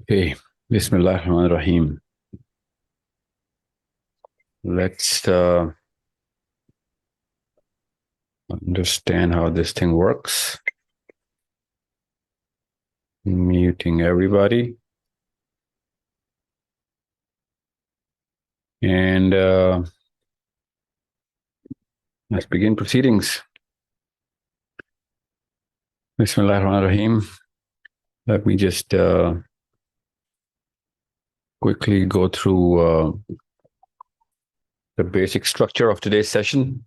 Okay, Bismillahirrahmanirrahim. Let's understand how this thing works. Muting everybody. And let's begin proceedings. Bismillahirrahmanirrahim. Let me just quickly go through the basic structure of today's session.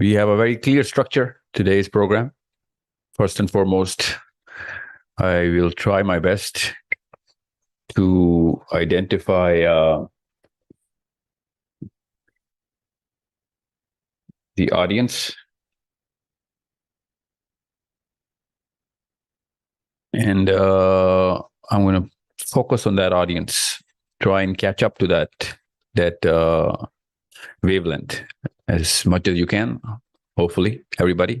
We have a very clear structure today's program. First and foremost, I will try my best to identify the audience, and I'm going to focus on that audience, try and catch up to that wavelength as much as you can, hopefully, everybody.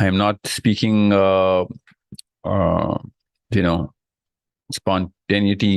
I am not speaking, spontaneity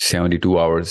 72 hours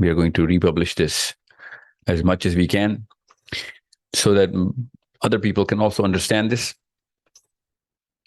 we are going to republish this as much as we can so that other people can also understand this.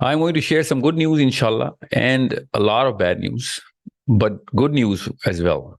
I'm going to share some good news inshallah and a lot of bad news, but good news as well.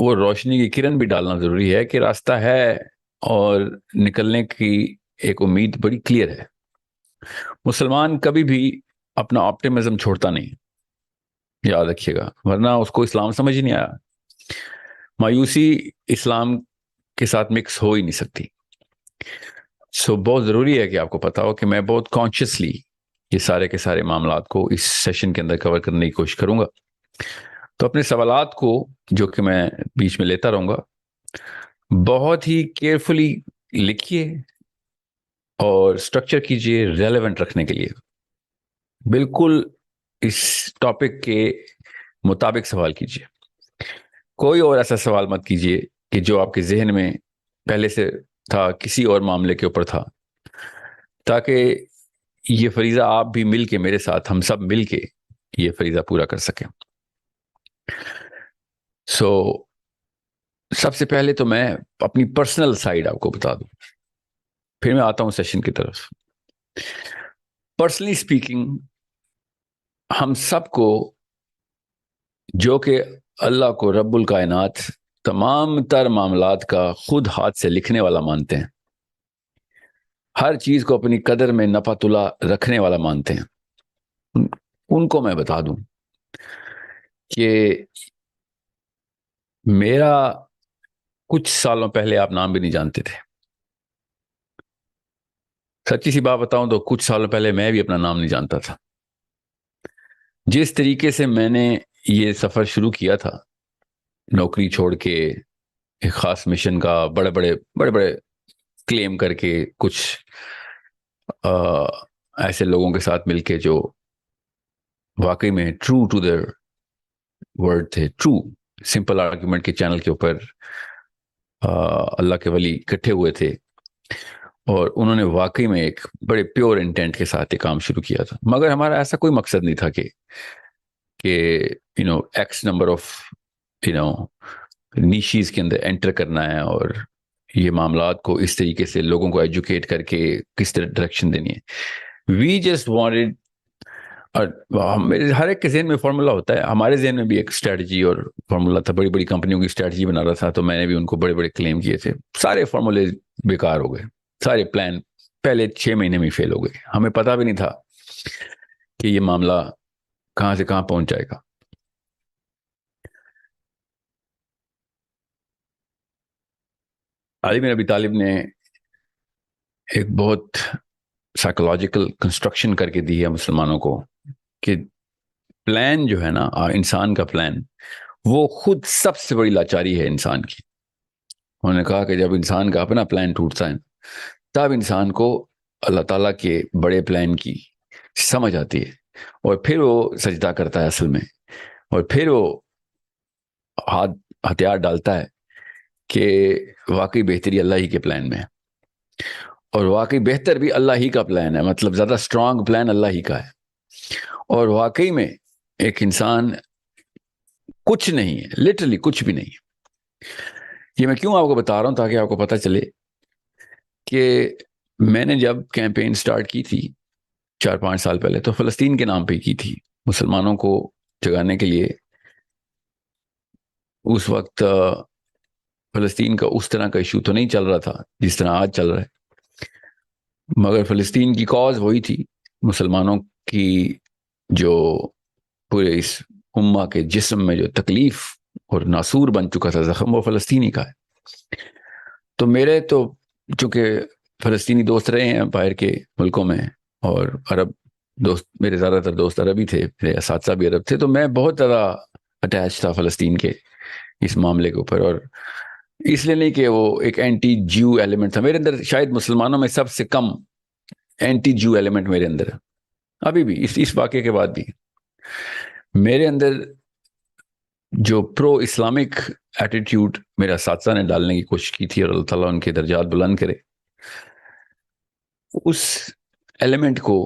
وہ روشنی کی کرن بھی ڈالنا ضروری ہے کہ راستہ ہے اور نکلنے کی ایک امید بڑی کلیئر ہے. مسلمان کبھی بھی اپنا آپٹیمزم چھوڑتا نہیں، یاد رکھیے گا، ورنہ اس کو اسلام سمجھ ہی نہیں آیا. مایوسی اسلام کے ساتھ مکس ہو ہی نہیں سکتی. سو بہت ضروری ہے کہ آپ کو پتا ہو کہ میں بہت کانشیسلی یہ سارے کے سارے معاملات کو اس سیشن کے اندر کور کرنے کی کوشش کروں گا. تو اپنے سوالات کو جو کہ میں بیچ میں لیتا رہوں گا بہت ہی کیئرفلی لکھیے اور سٹرکچر کیجئے ریلیونٹ رکھنے کے لیے. بالکل اس ٹاپک کے مطابق سوال کیجئے. کوئی اور ایسا سوال مت کیجئے کہ جو آپ کے ذہن میں پہلے سے تھا کسی اور معاملے کے اوپر تھا، تاکہ یہ فریضہ آپ بھی مل کے میرے ساتھ، ہم سب مل کے یہ فریضہ پورا کر سکیں. سب سے پہلے تو میں اپنی پرسنل سائیڈ آپ کو بتا دوں، پھر میں آتا ہوں سیشن کی طرف. پرسنلی اسپیکنگ، ہم سب کو جو کہ اللہ کو رب الکائنات تمام تر معاملات کا خود ہاتھ سے لکھنے والا مانتے ہیں، ہر چیز کو اپنی قدر میں نپا تلا رکھنے والا مانتے ہیں، ان کو میں بتا دوں کہ میرا کچھ سالوں پہلے آپ نام بھی نہیں جانتے تھے. سچی سی بات بتاؤں تو کچھ سالوں پہلے میں بھی اپنا نام نہیں جانتا تھا. جس طریقے سے میں نے یہ سفر شروع کیا تھا، نوکری چھوڑ کے ایک خاص مشن کا بڑے بڑے کلیم کر کے، کچھ ایسے لوگوں کے ساتھ مل کے جو واقعی میں ٹرو ٹو دیئر ورڈ تھے، ٹرو سمپل آرگیومنٹ کے چینل کے اوپر اللہ کے ولی اکٹھے ہوئے تھے اور انہوں نے واقعی میں ایک بڑے پیور انٹینٹ کے ساتھ یہ کام شروع کیا تھا. مگر ہمارا ایسا کوئی مقصد نہیں تھا کہ ایکس نمبر آف نیشیز کے اندر انٹر کرنا ہے اور یہ معاملات کو اس طریقے سے لوگوں کو ایجوکیٹ کر کے کس طرح ڈائریکشن دینی ہے. وی جسٹ وانٹڈ، ہر ایک کے ذہن میں فارمولا ہوتا ہے، ہمارے ذہن میں بھی ایک اسٹریٹجی اور فارمولا تھا. بڑی کمپنیوں کی اسٹریٹجی بنا رہا تھا، تو میں نے بھی ان کو بڑے کلیم کیے تھے. سارے فارمولے بیکار ہو گئے، سارے پلان پہلے 6 مہینے میں فیل ہو گئے. ہمیں پتہ بھی نہیں تھا کہ یہ معاملہ کہاں سے کہاں پہنچ جائے گا. علی بن ابی طالب نے ایک بہت سائیکولوجیکل کنسٹرکشن کر کے دی ہے مسلمانوں کو کہ پلان جو ہے نا، انسان کا پلان، وہ خود سب سے بڑی لاچاری ہے انسان کی. انہوں نے کہا کہ جب انسان کا اپنا پلان ٹوٹتا ہے تب انسان کو اللہ تعالیٰ کے بڑے پلان کی سمجھ آتی ہے، اور پھر وہ سجدہ کرتا ہے اصل میں، اور پھر وہ ہتھیار ڈالتا ہے کہ واقعی بہتری اللہ ہی کے پلان میں ہے، اور واقعی بہتر بھی اللہ ہی کا پلان ہے، مطلب زیادہ سٹرونگ پلان اللہ ہی کا ہے. اور واقعی میں ایک انسان کچھ نہیں ہے، لٹرلی کچھ بھی نہیں ہے. یہ میں کیوں آپ کو بتا رہا ہوں؟ تاکہ آپ کو پتہ چلے کہ میں نے جب کیمپین سٹارٹ کی تھی 4-5 سال پہلے، تو فلسطین کے نام پہ کی تھی، مسلمانوں کو جگانے کے لیے. اس وقت فلسطین کا اس طرح کا ایشو تو نہیں چل رہا تھا جس طرح آج چل رہا ہے، مگر فلسطین کی کاز وہی تھی. مسلمانوں کی جو پورے اس امہ کے جسم میں جو تکلیف اور ناسور بن چکا تھا زخم، وہ فلسطینی کا ہے. تو میرے تو چونکہ فلسطینی دوست رہے ہیں باہر کے ملکوں میں، اور عرب دوست، میرے زیادہ تر دوست عربی تھے، میرے اساتذہ بھی عرب تھے، تو میں بہت زیادہ اٹیچ تھا فلسطین کے اس معاملے کے اوپر. اور اس لیے نہیں کہ وہ ایک اینٹی جیو ایلیمنٹ تھا میرے اندر، شاید مسلمانوں میں سب سے کم اینٹی جیو ایلیمنٹ میرے اندر ہے ابھی بھی. اس واقعے کے بعد بھی میرے اندر جو پرو اسلامک ایٹیٹیوڈ میرا اساتذہ نے ڈالنے کی کوشش کی تھی، اور اللہ تعالیٰ ان کے درجات بلند کرے، اس ایلیمنٹ کو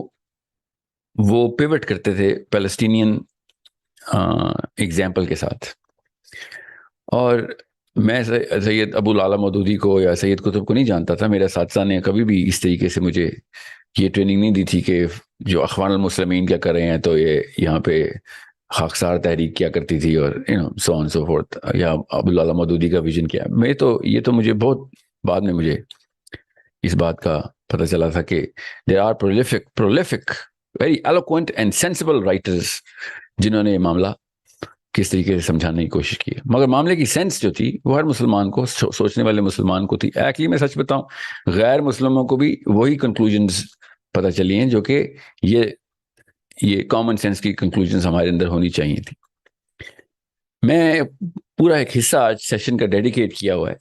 وہ پیوٹ کرتے تھے پیلسٹینین ایگزامپل کے ساتھ. اور میں سید ابو العالی مودودی کو یا سید قطب کو نہیں جانتا تھا. میرے اساتذہ نے کبھی بھی اس طریقے سے مجھے یہ ٹریننگ نہیں دی تھی کہ جو اخوان المسلمین کیا کر رہے ہیں تو یہ یہاں پہ خاکسار تحریک کیا کرتی تھی اور سو آن سو فورتھ, یا ابوالعلا مودودی کا ویژن کیا. یہ تو مجھے بہت بعد میں مجھے اس بات کا پتہ چلا تھا کہ there are prolific very eloquent and sensible writers جنہوں نے یہ معاملہ کس طریقے سے سمجھانے کی کوشش کی ہے. مگر معاملے کی سینس جو تھی وہ ہر مسلمان کو, سوچنے والے مسلمان کو تھی. ایکچولی میں سچ بتاؤں, غیر مسلموں کو بھی وہی کنکلوژنز پتہ چلی ہیں جو کہ یہ کامن سینس کی کنکلوژنز ہمارے اندر ہونی چاہیے تھی. میں پورا ایک حصہ آج سیشن کا ڈیڈیکیٹ کیا ہوا ہے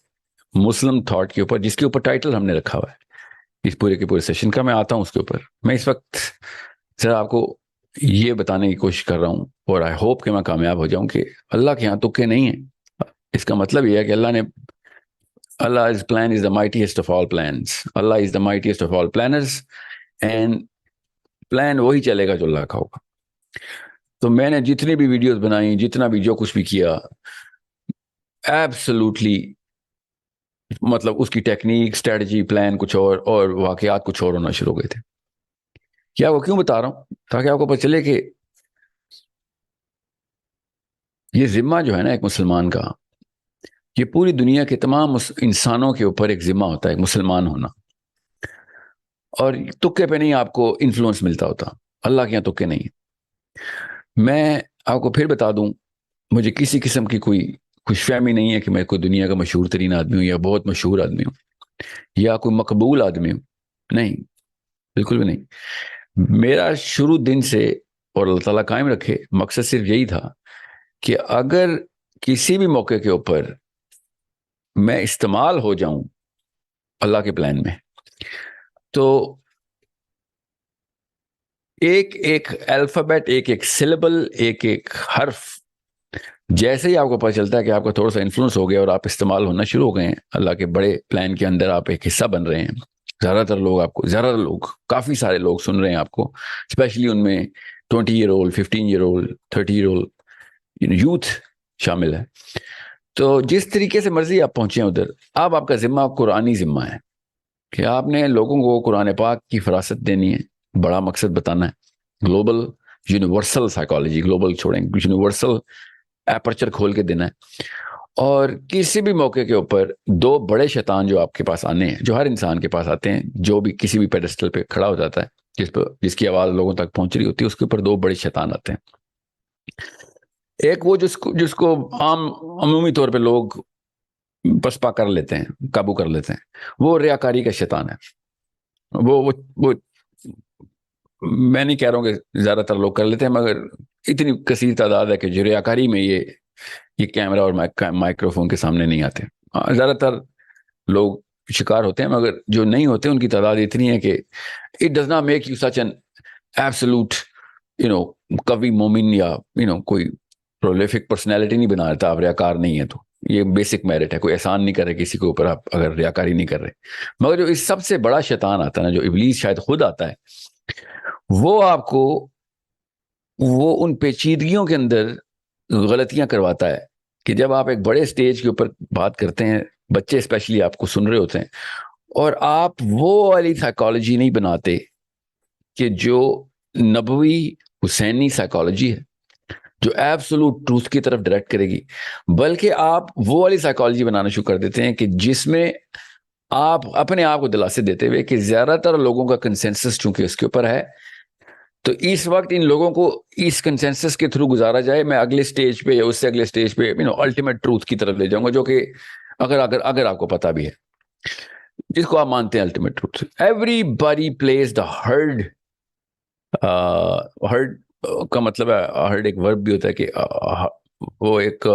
مسلم تھاٹ کے اوپر, جس کے اوپر ٹائٹل ہم نے رکھا ہوا ہے اس پورے کے پورے سیشن کا. میں آتا ہوں اس کے اوپر. میں اس وقت ذرا آپ کو یہ بتانے کی کوشش کر رہا ہوں, اور آئی ہوپ کہ میں کامیاب ہو جاؤں, کہ اللہ کے یہاں تکے نہیں ہیں. اس کا مطلب یہ ہے کہ Allah's plan is the mightiest of all plans. Allah is the mightiest of all planners, and plan وہی چلے گا جو اللہ کا ہوگا. تو میں نے جتنی بھی ویڈیوز بنائی, جتنا بھی جو کچھ بھی کیا, ایبسولوٹلی مطلب اس کی ٹیکنیک, اسٹریٹجی, پلان کچھ اور واقعات کچھ اور ہونا شروع ہو گئے تھے. کیا وہ کیوں بتا رہا ہوں؟ تاکہ آپ کو پتہ چلے کہ یہ ذمہ جو ہے نا ایک مسلمان کا, یہ پوری دنیا کے تمام انسانوں کے اوپر ایک ذمہ ہوتا ہے, ایک مسلمان ہونا. اور تکے پہ نہیں آپ کو انفلوئنس ملتا ہوتا, اللہ کے یہاں تکے نہیں. میں آپ کو پھر بتا دوں, مجھے کسی قسم کی کوئی خوش فہمی نہیں ہے کہ میں کوئی دنیا کا مشہور ترین آدمی ہوں, یا بہت مشہور آدمی ہوں, یا کوئی مقبول آدمی ہوں. نہیں, بالکل بھی نہیں. میرا شروع دن سے, اور اللہ تعالیٰ قائم رکھے, مقصد صرف یہی تھا کہ اگر کسی بھی موقع کے اوپر میں استعمال ہو جاؤں اللہ کے پلان میں, تو ایک ایک الفابیٹ, ایک ایک سلیبل, ایک ایک حرف, جیسے ہی آپ کو پتہ چلتا ہے کہ آپ کا تھوڑا سا انفلوئنس ہو گیا اور آپ استعمال ہونا شروع ہو گئے ہیں اللہ کے بڑے پلان کے اندر, آپ ایک حصہ بن رہے ہیں. زیادہ تر لوگ کافی سارے لوگ سن رہے ہیں آپ کو, اسپیشلی ان میں 20 year old, 15 year old, 30 year old youth شامل ہے. تو جس طریقے سے مرضی آپ پہنچے ہیں ادھر, آپ کا ذمہ قرآنی ذمہ ہے کہ آپ نے لوگوں کو قرآن پاک کی فراست دینی ہے, بڑا مقصد بتانا ہے, گلوبل یونیورسل سائیکالوجی, گلوبل چھوڑیں, یونیورسل ایپرچر کھول کے دینا ہے. اور کسی بھی موقع کے اوپر دو بڑے شیطان جو آپ کے پاس آنے ہیں, جو ہر انسان کے پاس آتے ہیں, جو بھی کسی بھی پیڈسٹل پہ کھڑا ہو جاتا ہے, جس کی آواز لوگوں تک پہنچ رہی ہوتی ہے, اس کے اوپر دو بڑے شیطان آتے ہیں. ایک وہ جس کو عمومی طور پہ لوگ پسپا کر لیتے ہیں, قابو کر لیتے ہیں, وہ ریاکاری کا شیطان ہے. وہ میں نہیں کہہ رہا ہوں کہ زیادہ تر لوگ کر لیتے ہیں, مگر اتنی کثیر تعداد ہے کہ جو ریاکاری میں یہ کیمرہ اور مائکرو فون کے سامنے نہیں آتے. زیادہ تر لوگ شکار ہوتے ہیں, مگر جو نہیں ہوتے ان کی تعداد اتنی ہے کہ it does not make you such an absolute قوی مومن, یا کوئی پرولیفک پرسنالٹی نہیں بنا رہتا آپ ریاکار نہیں ہے. تو یہ بیسک میرٹ ہے, کوئی احسان نہیں کر رہے کسی کے اوپر آپ اگر ریاکاری نہیں کر رہے. مگر جو اس سب سے بڑا شیطان آتا ہے نا, جو ابلیس شاید خود آتا ہے, وہ آپ کو وہ ان پیچیدگیوں کے اندر غلطیاں کرواتا ہے کہ جب آپ ایک بڑے سٹیج کے اوپر بات کرتے ہیں, بچے اسپیشلی آپ کو سن رہے ہوتے ہیں, اور آپ وہ والی سائیکالوجی نہیں بناتے کہ جو نبوی حسینی سائیکالوجی ہے, جو ایبسولوٹ ٹروتھ کی طرف ڈائریکٹ کرے گی, بلکہ آپ وہ والی سائیکالوجی بنانا شروع کر دیتے ہیں کہ جس میں آپ اپنے آپ کو دلاسے دیتے ہوئے کہ زیادہ تر لوگوں کا کنسنسس چونکہ اس کے اوپر ہے, تو اس وقت ان لوگوں کو اس کنسنسس کے تھرو گزارا جائے, میں اگلے سٹیج پہ یا اس سے اگلے سٹیج پہ الٹیمیٹ ٹروتھ کی طرف لے جاؤں گا, جو کہ اگر آپ کو پتا بھی ہے, جس کو آپ مانتے ہیں ultimate truth. Every body please the heard. Heard کا مطلب ہے, ہرڈ ایک ورب بھی ہوتا ہے کہ وہ ایک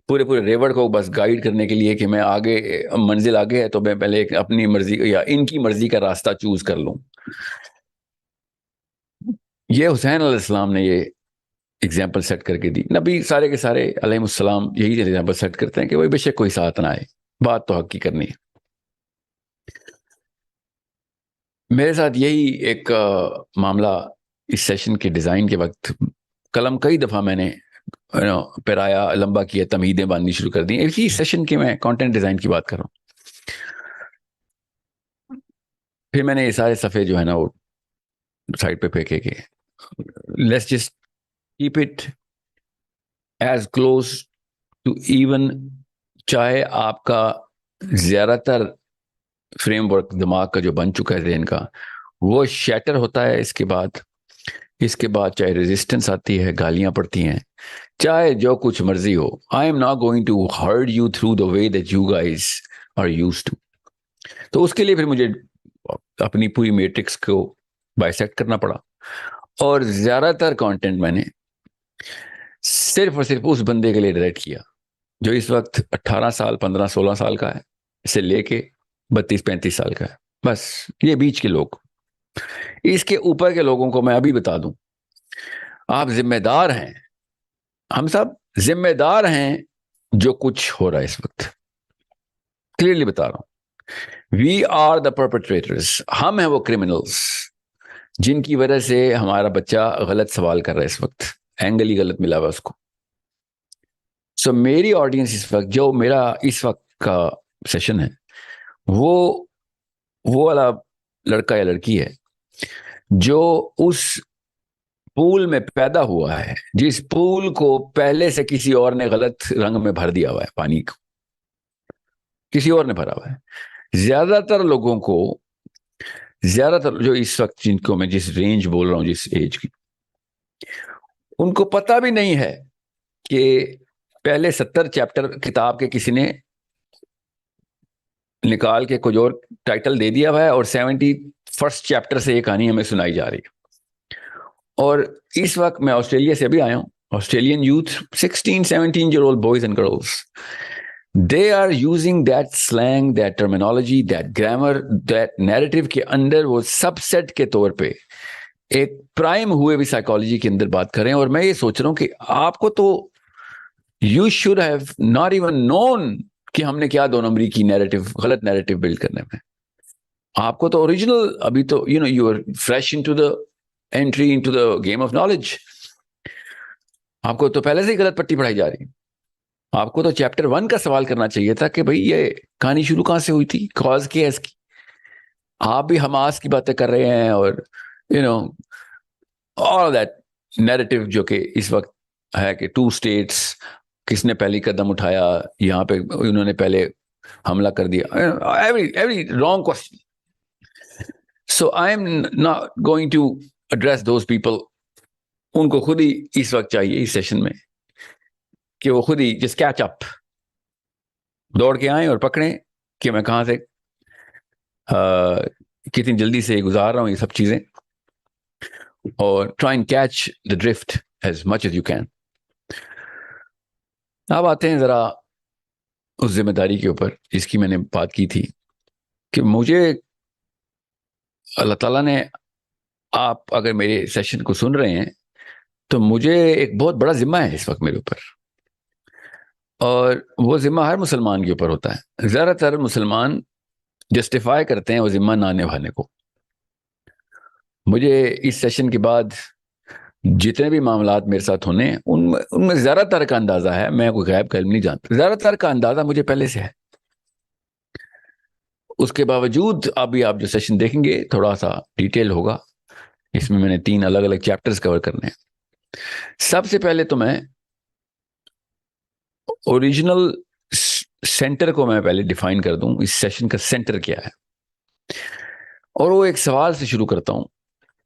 پورے ریوڑ کو بس گائیڈ کرنے کے لیے کہ میں آگے, منزل آگے ہے تو میں پہلے اپنی مرضی یا ان کی مرضی کا راستہ چوز کر لوں. یہ حسین علیہ السلام نے یہ اگزامپل سیٹ کر کے دی. نبی سارے کے سارے علیہ السلام یہی اگزامپل سیٹ کرتے ہیں کہ وہی بے شک کوئی ساتھ نہ آئے, بات تو حق کی کرنی ہے. میرے ساتھ یہی ایک معاملہ اس سیشن کے ڈیزائن کے وقت, قلم کئی دفعہ میں نے پیرایا, لمبا کیا, تمہیدیں باندھنی شروع کر دی. اسی سیشن کے میں کانٹینٹ ڈیزائن کی بات کر رہا ہوں. پھر میں نے یہ سارے صفحے جو ہے نا وہ سائٹ پہ پھینکے کہ let's just keep it as close to even, چاہے آپ کا زیادہ تر فریم ورک دماغ کا جو بن چکا ہے ذہن کا وہ شیٹر ہوتا ہے اس کے بعد چاہے ریزسٹنس آتی ہے، گالیاں پڑتی ہیں، چاہے جو کچھ مرضی ہو. I am not going to hurt you through the way that you guys are used to. تو اس کے لیے پھر مجھے اپنی پوری میٹرکس کو بائسیکٹ کرنا پڑا، اور زیادہ تر کانٹینٹ میں نے صرف اور صرف اس بندے کے لیے ڈائریکٹ کیا جو اس وقت 18 سال 15 16 سال کا ہے، اسے لے کے 32 35 سال کا ہے، بس یہ بیچ کے لوگ. اس کے اوپر کے لوگوں کو میں ابھی بتا دوں، آپ ذمہ دار ہیں، ہم سب ذمہ دار ہیں جو کچھ ہو رہا ہے اس وقت. کلیئرلی بتا رہا ہوں، وی آر دا پرپیٹریٹرز، ہم ہیں وہ کرمنلز جن کی وجہ سے ہمارا بچہ غلط سوال کر رہا ہے اس وقت، اینگل ہی غلط ملا ہوا اس کو. سو میری آڈینس اس وقت، جو میرا اس وقت کا سیشن ہے، وہ والا لڑکا یا لڑکی ہے جو اس پول میں پیدا ہوا ہے، جس پول کو پہلے سے کسی اور نے غلط رنگ میں بھر دیا ہوا ہے، پانی کو کسی اور نے بھرا ہوا ہے. زیادہ تر لوگوں کو، زیادہ تر جو اس وقت جن کو میں جس رینج بول رہا ہوں، جس ایج کی، ان کو پتہ بھی نہیں ہے کہ پہلے 70 چیپٹر کتاب کے کسی نے نکال کے کچھ اور ٹائٹل دے دیا ہوا ہے، اور 71 چیپٹر سے یہ کہانی ہمیں سنائی جا رہی ہے. اور اس وقت میں آسٹریلیا سے ابھی آیا ہوں. Australian youth 16-17-year-old boys and girls, they are using that slang, that terminology, that grammar, that narrative کے اندر وہ سب سیٹ کے طور پہ ایک پرائم ہوئے بھی سائیکالوجی کے اندر بات کریں. اور میں یہ سوچ رہا ہوں کہ آپ کو تو you should have not even known کہ ہم نے کیا 2 نمبری کی نیریٹو، غلط نیریٹو بلڈ کرنے میں. آپ کو تو اوریجنل ابھی تو you are fresh into the entry into the game of knowledge. آپ کو تو پہلے سے ہی غلط پٹی پڑھائی جا رہی. آپ کو تو چیپٹر 1 کا سوال کرنا چاہیے تھا کہ بھئی یہ کہانی شروع کہاں سے ہوئی تھی، کاز کیا ہے اس کی. آپ بھی حماس کی باتیں کر رہے ہیں، اور all that narrative جو کہ اس وقت ہے کہ 2 states، کس نے پہلی قدم اٹھایا، یہاں پہ انہوں نے پہلے حملہ کر دیا. every wrong question. So I am not going to address those people. ان کو خود ہی اس وقت چاہیے اس سیشن میں کہ وہ خود ہی جس کیچ اپ دوڑ کے آئیں اور پکڑیں کہ میں کہاں سے کتنی جلدی سے گزار رہا ہوں یہ سب چیزیں، اور try and catch the drift as much as you can. اب آتے ہیں ذرا اس ذمہ داری کے اوپر جس کی میں نے بات کی تھی کہ مجھے اللہ تعالیٰ نے، آپ اگر میرے سیشن کو سن رہے ہیں تو مجھے ایک بہت بڑا ذمہ ہے اس وقت میرے اوپر، اور وہ ذمہ ہر مسلمان کے اوپر ہوتا ہے. زیادہ تر مسلمان جسٹیفائی کرتے ہیں وہ ذمہ نہ نبھانے کو. مجھے اس سیشن کے بعد جتنے بھی معاملات میرے ساتھ ہونے ہیں ان میں زیادہ تر کا اندازہ ہے، میں کوئی غیب کا علم نہیں جانتا، زیادہ تر کا اندازہ مجھے پہلے سے ہے. اس کے باوجود ابھی آپ جو سیشن دیکھیں گے تھوڑا سا ڈیٹیل ہوگا، اس میں نے 3 الگ الگ چیپٹرز کور کرنے ہیں. سب سے پہلے تو میں اوریجنل سینٹر کو میں پہلے ڈیفائن کر دوں، اس سیشن کا سینٹر کیا ہے، اور وہ ایک سوال سے شروع کرتا ہوں.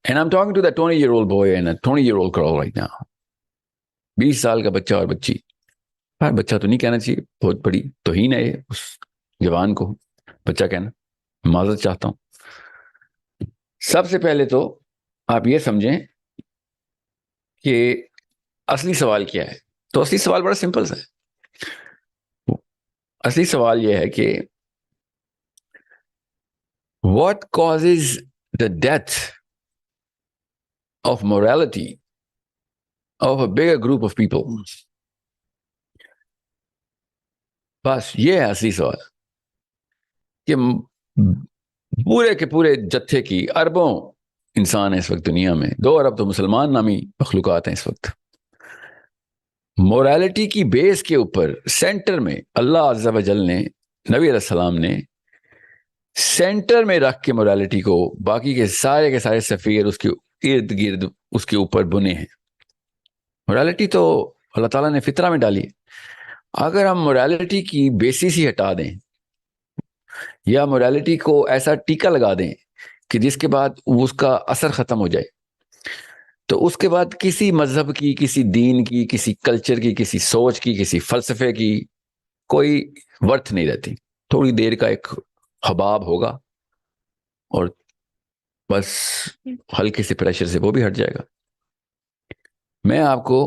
And I'm talking to that 20-year-old boy and a 20-year-old girl right now. 20 سال کا بچہ اور بچی، بچہ تو نہیں کہنا چاہیے، بہت بڑی توہین ہے یہ اس جوان کو بچہ کہنا، معذرت چاہتا ہوں. سب سے پہلے تو آپ یہ سمجھیں کہ اصلی سوال کیا ہے. تو اصلی سوال بڑا سمپل ہے. اصلی سوال یہ ہے کہ what causes the death of morality of a bigger group of people. بس یہ ہے اصلی سوال کہ پورے کے پورے جتھے کی اربوں انسان ہیں اس وقت دنیا میں، 2 ارب تو مسلمان نامی مخلوقات ہیں اس وقت. مورالٹی کی بیس کے اوپر سینٹر میں اللہ عز و جل نے، نبی علیہ السلام نے سینٹر میں رکھ کے مورالٹی کو باقی کے سارے سفیر اس کے ارد گرد اس کے اوپر بنے ہیں. مورالٹی تو اللہ تعالیٰ نے فطرہ میں ڈالی ہے. اگر ہم موریلٹی کی بیسس ہی ہٹا دیں یا موریلٹی کو ایسا ٹیکا لگا دیں کہ جس کے بعد اس کا اثر ختم ہو جائے, تو اس کے بعد کسی مذہب کی, کسی دین کی, کسی کلچر کی, کسی سوچ کی, کسی فلسفے کی کوئی ورتھ نہیں رہتی. تھوڑی دیر کا ایک حباب ہوگا اور بس ہلکے سے پریشر سے وہ بھی ہٹ جائے گا. میں آپ کو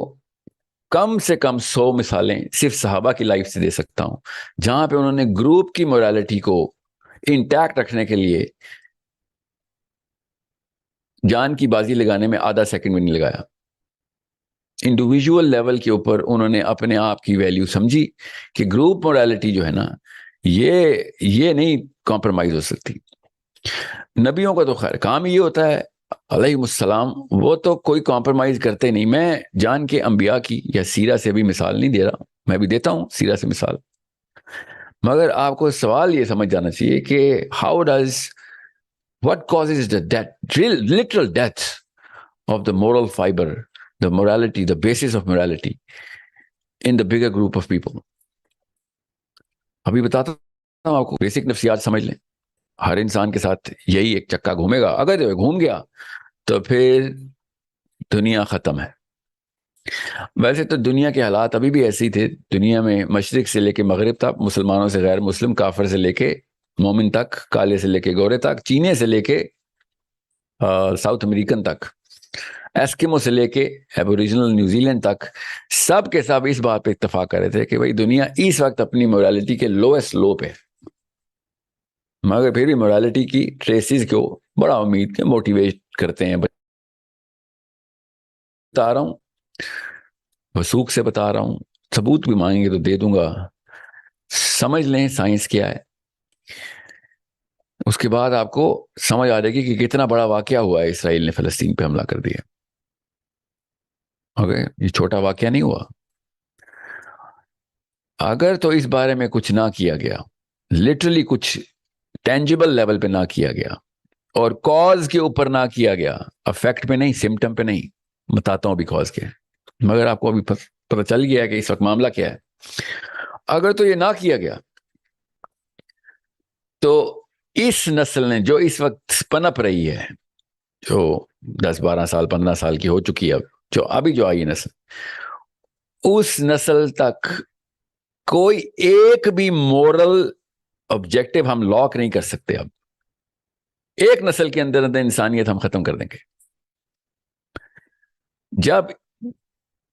کم سے کم 100 مثالیں صرف صحابہ کی لائف سے دے سکتا ہوں جہاں پہ انہوں نے گروپ کی موریلٹی کو انٹیکٹ رکھنے کے لیے جان کی بازی لگانے میں آدھا سیکنڈ بھی نہیں لگایا. انڈیویجول لیول کے اوپر انہوں نے اپنے آپ کی ویلیو سمجھی کہ گروپ موریلٹی جو ہے نا یہ نہیں کمپرومائز ہو سکتی. نبیوں کا تو خیر کام یہ ہوتا ہے علیہ السلام, وہ تو کوئی کمپرومائز کرتے نہیں. میں جان کے انبیاء کی یا سیرہ سے بھی مثال نہیں دے رہا, میں بھی دیتا ہوں سیرہ سے مثال, مگر آپ کو سوال یہ سمجھ جانا چاہیے کہ how does what causes the death, literal death of the moral fiber, the morality, the basis of morality in the bigger group of people. ابھی بتاتا ہوں آپ کو, بیسک نفسیات سمجھ لیں. ہر انسان کے ساتھ یہی ایک چکا گھومے گا, اگر جو گھوم گیا تو پھر دنیا ختم ہے. ویسے تو دنیا کے حالات ابھی بھی ایسے ہی تھے. دنیا میں مشرق سے لے کے مغرب تک, مسلمانوں سے غیر مسلم, کافر سے لے کے مومن تک, کالے سے لے کے گورے تک, چینے سے لے کے ساؤتھ امریکن تک, ایسکیمو سے لے کے ایبوریجنل نیوزی لینڈ تک, سب کے سب اس بات پہ اتفاق کر رہے تھے کہ بھائی دنیا اس وقت اپنی موریلٹی کے لویسٹ لو پہ, مگر پھر بھی موریلٹی کی ٹریسز کو بڑا امید کے موٹیویٹ کرتے ہیں. بتا رہا ہوں, وثوق سے بتا رہا ہوں, ثبوت بھی مانگیں گے تو دے دوں گا. سمجھ لیں سائنس کیا ہے, اس کے بعد آپ کو سمجھ آ جائے گی کہ کتنا بڑا واقعہ ہوا ہے اسرائیل نے فلسطین پہ حملہ کر دیا. اوکے, یہ چھوٹا واقعہ نہیں ہوا. اگر تو اس بارے میں کچھ نہ کیا گیا, لٹرلی کچھ ٹینجیبل لیول پہ نہ کیا گیا, اور کاز کے اوپر نہ کیا گیا, افیکٹ پہ نہیں, سمٹم پہ نہیں, بتاتا ہوں ابھی کاز کیا ہے, مگر آپ کو ابھی پتہ چل گیا ہے کہ اس وقت معاملہ کیا ہے. اگر تو یہ نہ کیا گیا تو اس نسل نے جو اس وقت پنپ رہی ہے, جو 10-12 سال 15 سال کی ہو چکی ہے, اب جو ابھی جو آئی نسل, اس نسل تک کوئی ایک بھی مورل آبجیکٹو ہم لاک نہیں کر سکتے. اب ایک نسل کے اندر انسانیت ہم ختم کر دیں گے. جب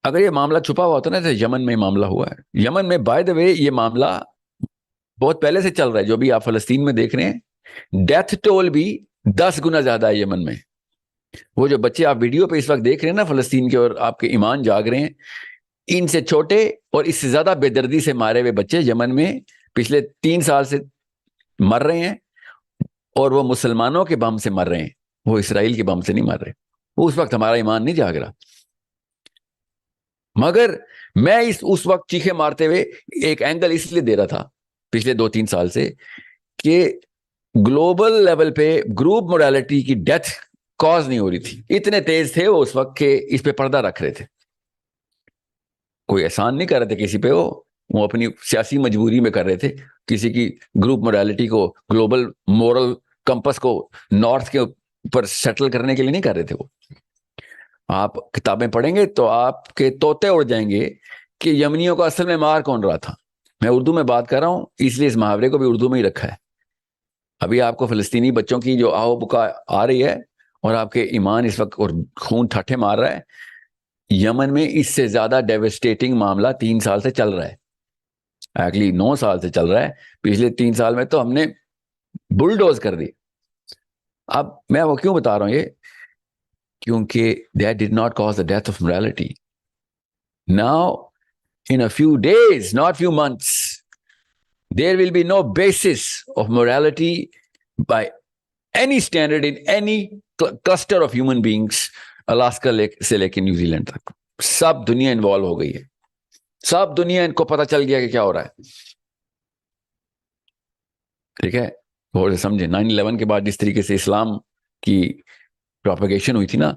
اگر یہ معاملہ چھپا ہوا ہوتا نا, جیسے یمن میں معاملہ ہوا ہے, یمن میں بائی دا وے یہ معاملہ بہت پہلے سے چل رہا ہے. جو بھی آپ فلسطین میں دیکھ رہے ہیں, ڈیتھ ٹول بھی 10 گنا زیادہ ہے یمن میں. وہ جو بچے آپ ویڈیو پہ اس وقت دیکھ رہے ہیں نا فلسطین کے, اور آپ کے ایمان جاگ رہے ہیں, ان سے چھوٹے اور اس سے زیادہ بے دردی سے مارے ہوئے بچے یمن میں پچھلے 3 سال سے مر رہے ہیں, اور وہ مسلمانوں کے بم سے مر رہے ہیں, وہ اسرائیل کے بم سے نہیں مر رہے. وہ اس وقت ہمارا ایمان نہیں جاگ رہا. مگر میں اس وقت چیخے مارتے ہوئے ایک اینگل اس لیے دے رہا تھا پچھلے 2-3 سال سے کہ گلوبل لیول پہ گروپ موریلٹی کی ڈیتھ کاز نہیں ہو رہی تھی. اتنے تیز تھے وہ اس وقت کہ اس پہ پردہ رکھ رہے تھے. کوئی احسان نہیں کر رہے تھے کسی پہ, وہ اپنی سیاسی مجبوری میں کر رہے تھے. کسی کی گروپ موریلٹی کو, گلوبل مورل کمپس کو نارتھ کے اوپر سیٹل کرنے کے لیے نہیں کر رہے تھے. وہ آپ کتابیں پڑھیں گے تو آپ کے طوطے اڑ جائیں گے کہ یمنیوں کا اصل میں مار کون رہا تھا. میں اردو میں بات کر رہا ہوں, اس لیے اس محاورے کو بھی اردو میں ہی رکھا ہے. ابھی آپ کو فلسطینی بچوں کی جو آہو بکا آ رہی ہے, اور آپ کے ایمان اس وقت اور خون ٹھاٹھے مار رہا ہے, یمن میں اس سے زیادہ ڈیوسٹیٹنگ معاملہ 3 سال سے چل رہا ہے. ایکچولی 9 سال سے چل رہا ہے. پچھلے 3 سال میں تو ہم نے بلڈوز کر دی. اب میں وہ کیوں بتا رہا ہوں یہ, کیونکہ that did not cause the death of morality. Now, in a few days, not few months, there will be no basis of morality by any standard in any cluster of human beings, Alaska سے لے کے New Zealand تک. سب دنیا involve ہو گئی ہے. سب دنیا ان کو پتہ چل گیا کہ کیا ہو رہا ہے. ٹھیک ہے, اور سمجھے 9/11 کے بعد جس طریقے سے اسلام کی پروپیگیشن ہوئی تھی نا.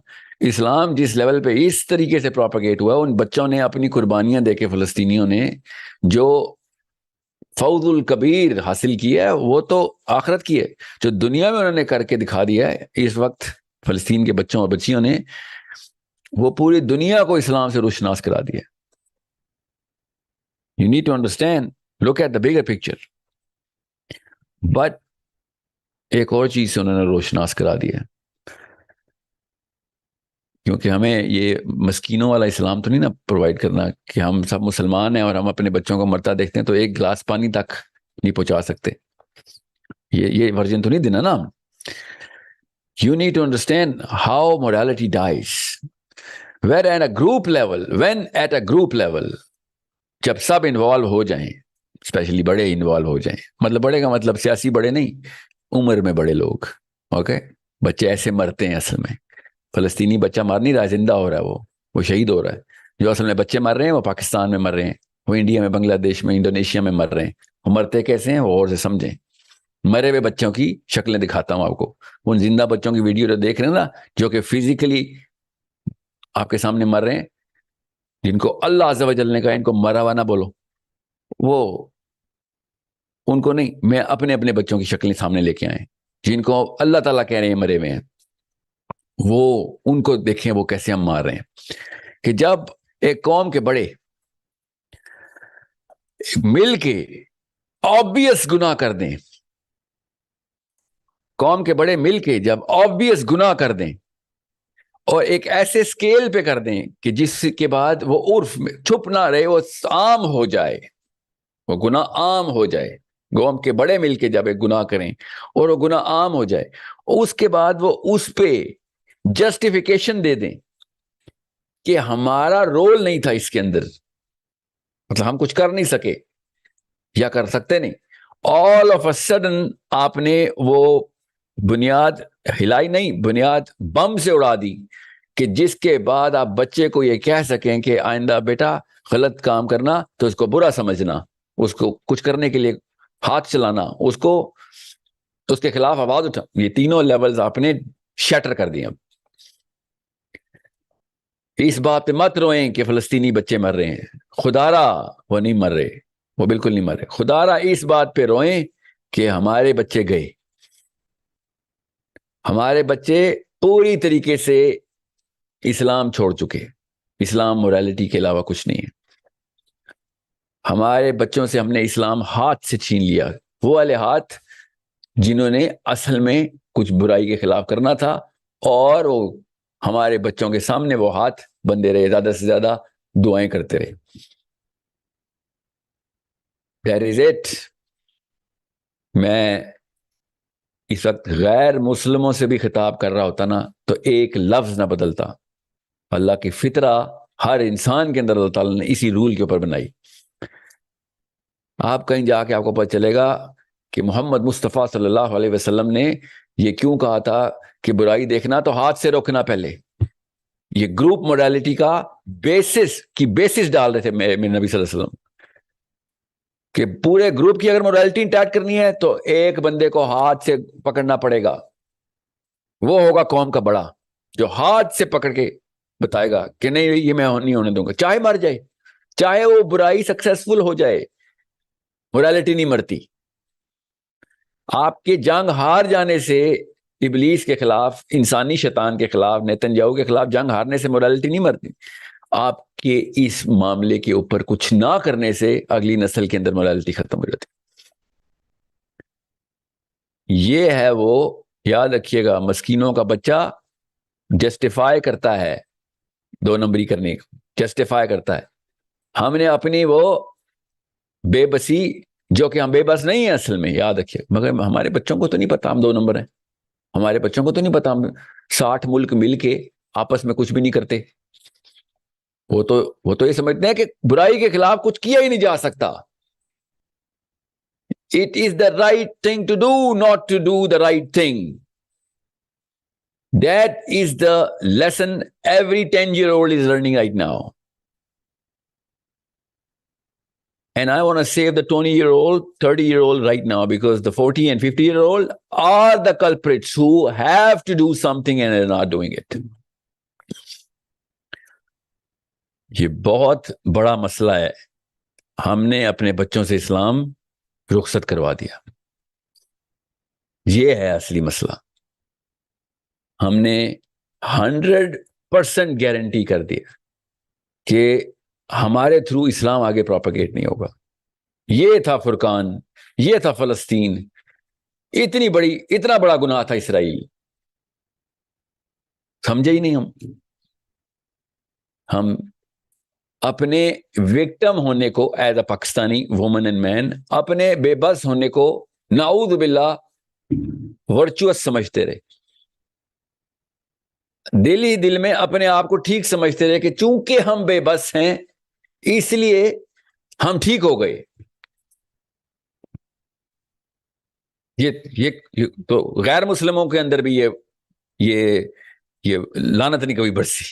اسلام جس لیول پہ اس طریقے سے پروپیگیٹ ہوا, ان بچوں نے اپنی قربانیاں دے کے, فلسطینیوں نے جو فوز الکبیر حاصل کیا ہے وہ تو آخرت کی ہے, جو دنیا میں انہوں نے کر کے دکھا دیا ہے اس وقت فلسطین کے بچوں اور بچیوں نے, وہ پوری دنیا کو اسلام سے روشناس کرا دیا. You need to understand, look at the bigger picture. But ایک اور چیز سے انہوں نے روشناس کرا دیا, کیونکہ ہمیں یہ مسکینوں والا اسلام تو نہیں نا پرووائڈ کرنا کہ ہم سب مسلمان ہیں اور ہم اپنے بچوں کو مرتا دیکھتے ہیں تو ایک گلاس پانی تک نہیں پہنچا سکتے. یہ ورژن تو نہیں دینا نا. You need to understand how morality dies. When at a group level, جب سب انوالو ہو جائیں, اسپیشلی بڑے انوالو ہو جائیں, مطلب بڑے کا مطلب سیاسی بڑے نہیں, عمر میں بڑے لوگ. اوکے, بچے ایسے مرتے ہیں اصل میں. فلسطینی بچہ مر نہیں رہا ہے, زندہ ہو رہا ہے, وہ شہید ہو رہا ہے. جو اصل میں بچے مر رہے ہیں وہ پاکستان میں مر رہے ہیں, وہ انڈیا میں, بنگلہ دیش میں, انڈونیشیا میں مر رہے ہیں. وہ مرتے کیسے ہیں وہ اور سے سمجھیں. مرے ہوئے بچوں کی شکلیں دکھاتا ہوں آپ کو. ان زندہ بچوں کی ویڈیو جو دیکھ رہے ہیں نا, جو کہ فزیکلی آپ کے سامنے مر رہے ہیں, جن کو اللہ عز و جل نے کہا ان کو مرا ہوا نہ بولو, وہ ان کو نہیں, میں اپنے بچوں کی شکلیں سامنے لے کے آئے جن کو اللہ تعالیٰ کہہ رہے ہیں مرے ہوئے ہیں, وہ ان کو دیکھیں وہ کیسے ہم مار رہے ہیں. کہ جب ایک قوم کے بڑے مل کے آبویس گناہ کر دیں, قوم کے بڑے مل کے جب آبویس گناہ کر دیں اور ایک ایسے سکیل پہ کر دیں کہ جس کے بعد وہ عرف میں چھپ نہ رہے, وہ عام ہو جائے, وہ گناہ عام ہو جائے. قوم کے بڑے مل کے جب ایک گناہ کریں اور وہ گناہ عام ہو جائے, اس کے بعد وہ اس پہ جسٹیفیکیشن دے دیں کہ ہمارا رول نہیں تھا اس کے اندر, مطلب ہم کچھ کر نہیں سکے یا کر سکتے نہیں. آل آف اے سڈن آپ نے وہ بنیاد ہلائی نہیں, بنیاد بم سے اڑا دی, کہ جس کے بعد آپ بچے کو یہ کہہ سکیں کہ آئندہ بیٹا غلط کام کرنا تو اس کو برا سمجھنا, اس کو کچھ کرنے کے لیے ہاتھ چلانا, اس کو اس کے خلاف آواز اٹھا. یہ تینوں لیولز آپ نے شیٹر کر دیے. اس بات پہ مت روئیں کہ فلسطینی بچے مر رہے ہیں, خدارا وہ نہیں مر رہے, وہ بالکل نہیں مر رہے. خدارا اس بات پہ روئیں کہ ہمارے بچے گئے, ہمارے بچے پوری طریقے سے اسلام چھوڑ چکے. اسلام موریلٹی کے علاوہ کچھ نہیں ہے. ہمارے بچوں سے ہم نے اسلام ہاتھ سے چھین لیا, وہ والے ہاتھ جنہوں نے اصل میں کچھ برائی کے خلاف کرنا تھا, اور وہ ہمارے بچوں کے سامنے وہ ہاتھ بندے رہے, زیادہ سے زیادہ دعائیں کرتے رہے. That is it. میں اس وقت غیر مسلموں سے بھی خطاب کر رہا ہوتا نا تو ایک لفظ نہ بدلتا. اللہ کی فطرہ ہر انسان کے اندر اللہ تعالیٰ نے اسی رول کے اوپر بنائی. آپ کہیں جا کے آپ کو پتہ چلے گا کہ محمد مصطفیٰ صلی اللہ علیہ وسلم نے یہ کیوں کہا تھا کہ برائی دیکھنا تو ہاتھ سے روکنا. پہلے یہ گروپ موڈیلٹی کا بیسس ڈال رہے تھے میرے نبی صلی اللہ علیہ وسلم, کہ پورے گروپ کی اگر موڈیلٹی انٹیکٹ کرنی ہے تو ایک بندے کو ہاتھ سے پکڑنا پڑے گا. وہ ہوگا قوم کا بڑا, جو ہاتھ سے پکڑ کے بتائے گا کہ نہیں یہ میں نہیں ہونے دوں گا, چاہے مر جائے, چاہے وہ برائی سکسیسفل ہو جائے, موڈیلٹی نہیں مرتی. آپ کے جنگ ہار جانے سے ابلیس کے خلاف, انسانی شیطان کے خلاف, نیتنیاہو کے خلاف جنگ ہارنے سے موڈیلٹی نہیں مرتی. آپ کے اس معاملے کے اوپر کچھ نہ کرنے سے اگلی نسل کے اندر موڈیلٹی ختم ہو جاتی. یہ ہے وہ, یاد رکھیے گا, مسکینوں کا بچہ جسٹیفائی کرتا ہے 2 نمبری کرنے کو, جسٹیفائی کرتا ہے. ہم نے اپنی وہ بے بسی, جو کہ ہم بے بس نہیں ہیں اصل میں, یاد رکھیے, مگر ہمارے بچوں کو تو نہیں پتا ہم 2 نمبر ہیں. ہمارے بچوں کو تو نہیں پتا ہم 60 ملک مل کے آپس میں کچھ بھی نہیں کرتے. وہ تو یہ سمجھتے ہیں کہ برائی کے خلاف کچھ کیا ہی نہیں جا سکتا. It is the right thing to do, not to do the right thing. That is the lesson every 10-year-old is learning right now. And I want to save the 20-year-old, 30-year-old right now, because the 40 and 50-year-old are the culprits who have to do something and are not doing it. یہ بہت بڑا مسئلہ ہے. ہم نے اپنے بچوں سے اسلام رخصت کروا دیا. یہ ہے اصلی مسئلہ. ہم نے 100% گارنٹی کر دیا کہ ہمارے تھرو اسلام آگے پروپیگیٹ نہیں ہوگا. یہ تھا فرقان, یہ تھا فلسطین, اتنا بڑا گناہ تھا اسرائیل. سمجھے ہی نہیں. ہم اپنے وکٹم ہونے کو as a Pakistani woman and man, اپنے بے بس ہونے کو نعوذ باللہ ورچوس سمجھتے رہے. دل ہی دل میں اپنے آپ کو ٹھیک سمجھتے رہے کہ چونکہ ہم بے بس ہیں اس لیے ہم ٹھیک ہو گئے. یہ تو غیر مسلموں کے اندر بھی یہ لعنت نہیں کبھی برسی.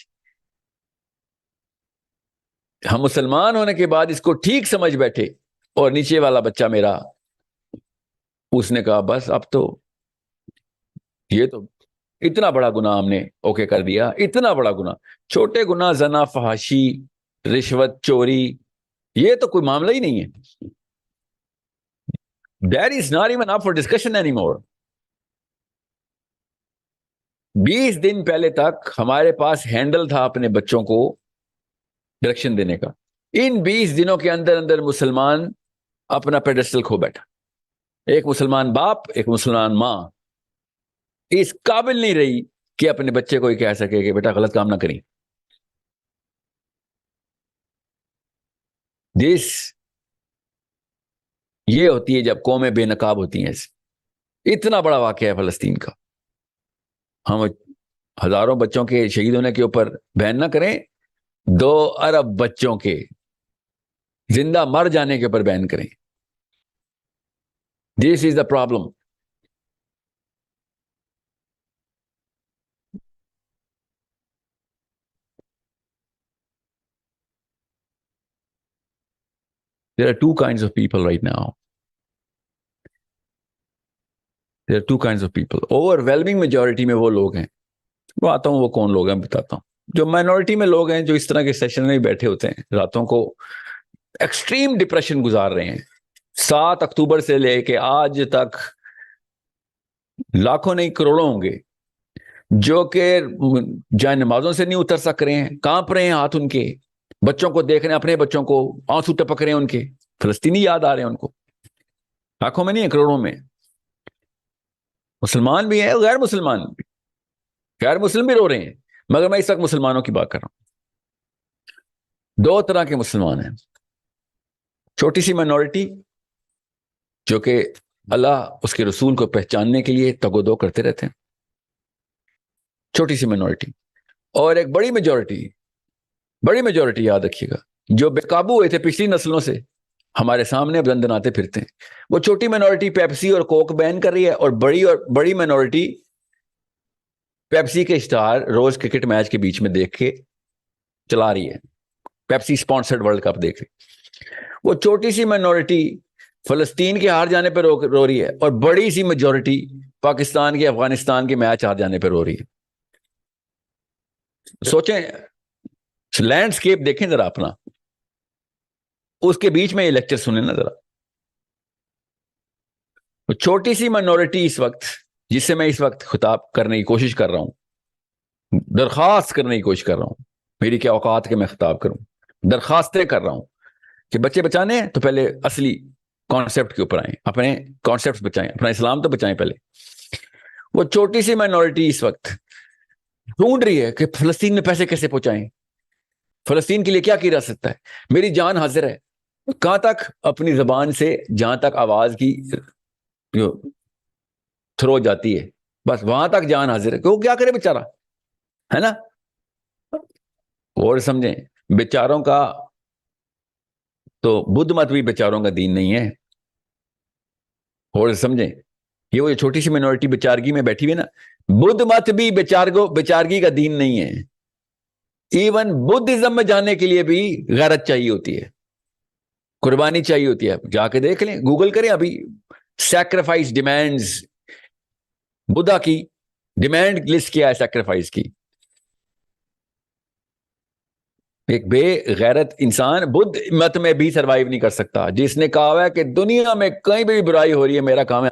ہم مسلمان ہونے کے بعد اس کو ٹھیک سمجھ بیٹھے, اور نیچے والا بچہ میرا, اس نے کہا بس اب تو یہ تو اتنا بڑا گناہ ہم نے اوکے کر دیا. اتنا بڑا گناہ, چھوٹے گناہ زنا, فحاشی, رشوت, چوری, یہ تو کوئی معاملہ ہی نہیں ہے. That is not even up for discussion anymore. 20 دن پہلے تک ہمارے پاس ہینڈل تھا اپنے بچوں کو ڈائریکشن دینے کا. ان 20 دنوں کے اندر مسلمان اپنا پیڈسٹل کھو بیٹھا. ایک مسلمان باپ, ایک مسلمان ماں اس قابل نہیں رہی کہ اپنے بچے کو یہ کہہ سکے کہ بیٹا غلط کام نہ کریں. یہ ہوتی ہے جب قومیں بے نقاب ہوتی ہیں. اتنا بڑا واقعہ ہے فلسطین کا. ہم ہزاروں بچوں کے شہید ہونے کے اوپر بیان نہ کریں, 2 ارب بچوں کے زندہ مر جانے کے اوپر بیان کریں. This is the problem. There are two kinds of people right now. There are two kinds of people. Overwhelming majority میں وہ لوگ ہیں, وہ آتا ہوں وہ کون لوگ ہیں بتاتا ہوں. جو مائنورٹی میں لوگ ہیں جو اس طرح کے سیشن میں بیٹھے ہوتے ہیں, راتوں کو ایکسٹریم ڈپریشن گزار رہے ہیں. 7 اکتوبر سے لے کے آج تک لاکھوں نہیں کروڑوں ہوں گے جو کہ جائے نمازوں سے نہیں اتر سک رہے ہیں, کانپ رہے ہیں ہاتھ ان کے. بچوں کو دیکھ رہے ہیں, اپنے بچوں کو آنسو ٹپک رہے ہیں ان کے. فلسطینی یاد آ رہے ہیں ان کو, لاکھوں میں نہیں ہے, کروڑوں میں. مسلمان بھی ہیں, غیر مسلمان بھی, غیر مسلم بھی رو رہے ہیں. مگر میں اس وقت مسلمانوں کی بات کر رہا ہوں. 2 طرح کے مسلمان ہیں. چھوٹی سی مائنورٹی جو کہ اللہ اس کے رسول کو پہچاننے کے لیے تگ و دو کرتے رہتے ہیں, چھوٹی سی مائنورٹی. اور ایک بڑی میجورٹی یاد رکھیے گا, جو بے قابو ہوئے تھے پچھلی نسلوں سے, ہمارے سامنے اب دندناتے پھرتے ہیں. وہ چھوٹی مائنورٹی پیپسی اور کوک بین کر رہی ہے, اور بڑی مائنورٹی پیپسی کے اسٹار روز کرکٹ میچ کے بیچ میں دیکھ کے چلا رہی ہے. پیپسی سپانسرڈ ورلڈ کپ دیکھ رہی. وہ چھوٹی سی مائنورٹی فلسطین کے ہار جانے پہ رو رہی ہے, اور بڑی سی میجورٹی پاکستان کے افغانستان کے میچ ہار جانے پہ رو رہی ہے. سوچیں, لینڈسکیپ دیکھیں ذرا اپنا, اس کے بیچ میں یہ لیکچر سنیں نا ذرا. چھوٹی سی مائنورٹی اس وقت, جس سے میں اس وقت خطاب کرنے کی کوشش کر رہا ہوں, درخواست کرنے کی کوشش کر رہا ہوں, میری کیا اوقات کے میں خطاب کروں, درخواستیں کر رہا ہوں کہ بچے بچانے ہیں تو پہلے اصلی کانسیپٹ کے اوپر آئیں, اپنے کانسیپٹ بچائیں, اپنا اسلام تو بچائیں پہلے. وہ چھوٹی سی مائنورٹی اس وقت ڈھونڈ رہی ہے کہ فلسطین میں پیسے کیسے پہنچائیں, فلسطین کے لیے کیا کیا جا سکتا ہے. میری جان حاضر ہے, کہاں تک اپنی زبان سے جہاں تک آواز کی تھرو جاتی ہے بس وہاں تک جان حاضر ہے. کہ وہ کیا کرے بیچارہ, ہے نا. اور سمجھیں, بیچاروں کا تو بدھ مت بھی بیچاروں کا دین نہیں ہے. اور سمجھیں, یہ وہ چھوٹی سی مائنورٹی بیچارگی میں بیٹھی ہوئی نا, بدھ مت بھی بیچارگی کا دین نہیں ہے. ایون بدھزم میں جانے کے لیے بھی غیرت چاہیے ہوتی ہے. قربانی چاہیے ہوتی ہے. جا کے دیکھ لیں, گوگل کریں ابھی, سیکریفائس ڈیمانڈز, بدھا کی ڈیمانڈ لسٹ کیا ہے سیکریفائس کی. ایک بے غیرت انسان بدھ مت میں بھی سروائیو نہیں کر سکتا, جس نے کہا ہے کہ دنیا میں کہیں بھی برائی ہو رہی ہے, میرا کام ہے.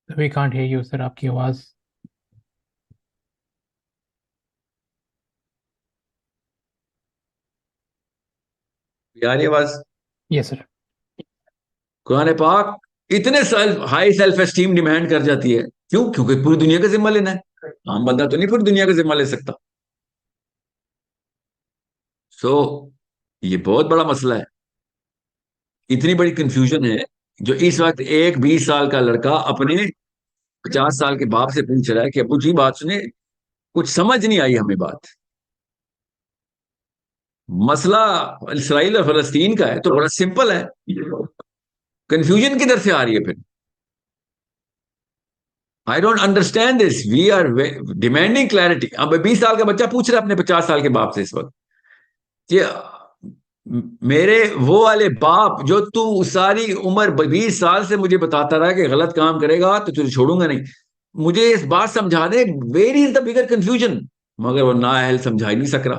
We can't hear you, sir. آپ کی آواز. یاری آواز. Yes, sir. قرآن پاک اتنے ہائی سیلف اسٹیم ڈیمانڈ کر جاتی ہے, کیوں؟ کیونکہ پوری دنیا کا ذمہ لینا ہے. عام بندہ تو نہیں پوری دنیا کا ذمہ لے سکتا. سو یہ بہت بڑا مسئلہ ہے. اتنی بڑی کنفیوژن ہے جو اس وقت ایک 20 سال کا لڑکا اپنے 50 سال کے باپ سے پوچھ رہا ہے کہ ابو جی بات سنیں, کچھ سمجھ نہیں آئی ہمیں بات. مسئلہ اسرائیل اور فلسطین کا ہے تو بڑا سمپل ہے, کنفیوژن کدھر سے آ رہی ہے پھر؟ I don't understand this. We are demanding clarity. اب 20 سال کا بچہ پوچھ رہا ہے اپنے 50 سال کے باپ سے اس وقت کہ میرے وہ والے باپ جو تو ساری عمر 20 سال سے مجھے بتاتا رہا کہ غلط کام کرے گا تو تجھے چھوڑوں گا نہیں, مجھے اس بات سمجھا دے, where is the bigger confusion. مگر وہ نااہل سمجھا ہی نہیں سک رہا.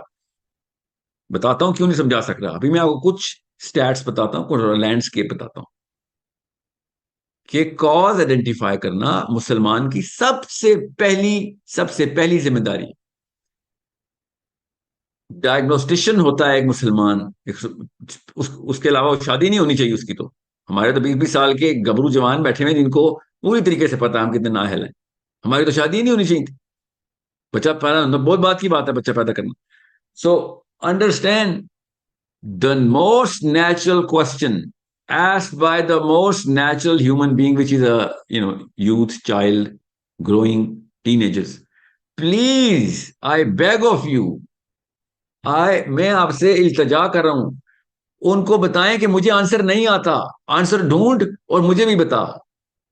بتاتا ہوں کیوں نہیں سمجھا سک رہا. ابھی میں آپ کو کچھ سٹیٹس بتاتا ہوں, کچھ لینڈسکیپ بتاتا ہوں کہ کاز آئیڈینٹیفائی کرنا مسلمان کی سب سے پہلی ذمہ داری. ڈائگنوسٹیشن ہوتا ہے ایک مسلمان, اس کے علاوہ شادی نہیں ہونی چاہیے اس کی. تو ہمارے تو 20 سال کے گبرو جوان بیٹھے ہوئے جن کو پوری طریقے سے پتا ہم کتنے نااہل ہیں. ہماری تو شادی ہی نہیں ہونی چاہیے تھی. بچہ پیدا بہت بات کی بات ہے بچہ پیدا کرنا. So understand the most natural question asked by the most natural human being, which is a youth, child, growing teenagers. Please, I beg of you, میں آپ سے التجا کر رہا ہوں, ان کو بتائیں کہ مجھے آنسر نہیں آتا, آنسر ڈھونڈ اور مجھے بھی بتا.